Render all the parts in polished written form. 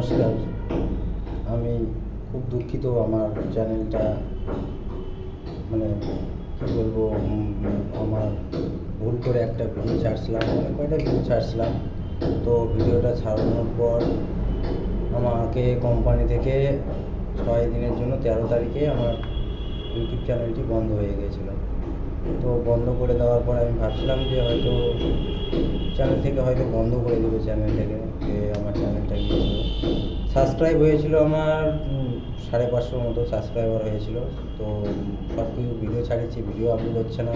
নমস্কার। আমি খুব দুঃখিত, আমার চ্যানেলটা মানে কী বলবো, আমার ভুল করে একটা ভিডিও ছাড়ছিলাম, কয়টা ভিডিও ছাড়ছিলাম। তো ভিডিওটা ছাড়ানোর পর আমাকে কোম্পানি থেকে 6 দিনের জন্য 13 তারিখে আমার ইউটিউব চ্যানেলটি বন্ধ হয়ে গিয়েছিলো। তো বন্ধ করে দেওয়ার পর আমি ভাবছিলাম যে হয়তো চ্যানেল থেকে হয়তো বন্ধ করে দেবে, চ্যানেল থেকে যে আমার চ্যানেলটা গিয়েছিলো। সাবস্ক্রাইব হয়েছিল আমার 550 মতো সাবস্ক্রাইবার হয়েছিল। তো সব কিছু ভিডিও ছাড়িয়েছি, ভিডিও আপলোড হচ্ছে না,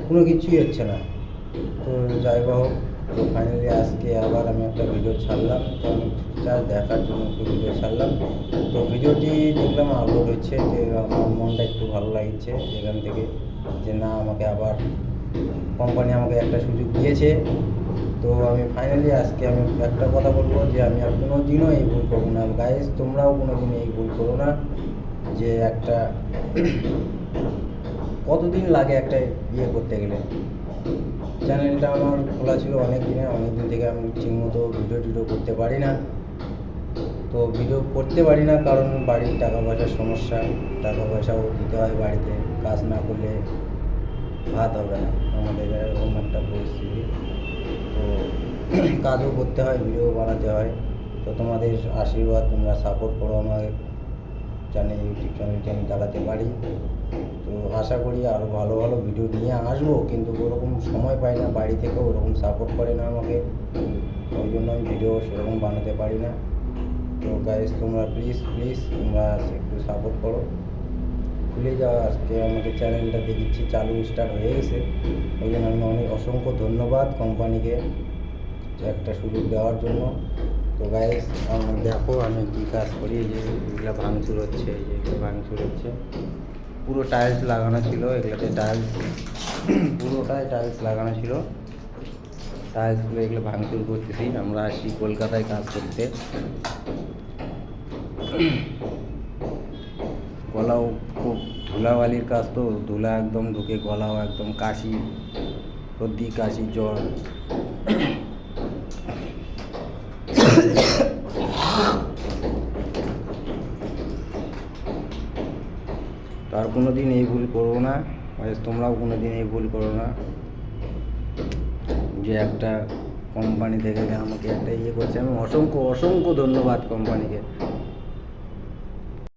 কোনো কিছুই হচ্ছে না। তো যাই হোক, তো ফাইনালি আজকে আবার আমি একটা ভিডিও ছাড়লাম। তো আমি জাস্ট দেখার জন্য একটু ভিডিও ছাড়লাম। তো ভিডিওটি দেখলাম আপলোড হচ্ছে, যে আমার মনটা একটু ভালো লাগছে এখান থেকে, যে না আমাকে আবার কোম্পানি আমাকে একটা সুযোগ দিয়েছে। তো আমি ফাইনালি আজকে আমি একটা কথা বলবো, যে আমি আর কোনো দিনও এই ভুল করবো না। গাইজ, তোমরাও কোনো দিন এই ভুল করো না, যে একটা কতদিন লাগে একটা করতে গেলে। চ্যানেলটা আমার খোলা ছিল অনেক দিন থেকে আমি ঠিকমতো ভিডিও করতে পারি না। তো ভিডিও করতে পারি না কারণ বাড়ির টাকা পয়সার সমস্যা, টাকা পয়সাও দিতে হয় বাড়িতে, কাজ না করলে ভাত হবে না, আমাদের এরকম একটা পরিস্থিতি। তো কাজও করতে হয়, ভিডিও বানাতে হয়। তো তোমাদের আশীর্বাদ, তোমরা সাপোর্ট করো আমাকে, ইউটিউব চ্যানেলটি আমি চালাতে পারি। তো আশা করি আরও ভালো ভালো ভিডিও নিয়ে আসবো, কিন্তু ওরকম সময় পাই না, বাড়ি থেকেও ওরকম সাপোর্ট করে না আমাকে, ওই জন্য আমি ভিডিও সেরকম বানাতে পারি না। তো গাইজ, তোমরা প্লিজ তোমরা একটু সাপোর্ট করো, খুলে যাও। আজকে আমাকে চ্যানেলটা দেখিচ্ছি চালু স্টার্ট হয়ে গেছে, ওই জন্য আমি অসংখ্য ধন্যবাদ কোম্পানিকে একটা সুযোগ দেওয়ার জন্য। তো গাইজ, দেখো আমি কী কাজ করি। এই যে এগুলো ভাঙচুর হচ্ছে, এই যে এগুলো ভাঙচুর হচ্ছে, পুরো টাইলস লাগানো ছিল, এগুলোতে পুরোটাই টাইলস লাগানো ছিল। টাইলসগুলো এগুলো ভাঙচুর করতেছি। আমরা আসি কলকাতায় কাজ করতে, গলাও খুব ধুলাবালির কাজ, তো ধুলা একদম ঢুকে, গলাও একদম কাশি, সর্দি কাশি জ্বর। তার কোনো দিন এই ভুল করবো না, তোমরাও কোনো দিন এই ভুল করো না, যে একটা কোম্পানি থেকে আমাকে একটা করছে। আমি অসংখ্য ধন্যবাদ কোম্পানিকে।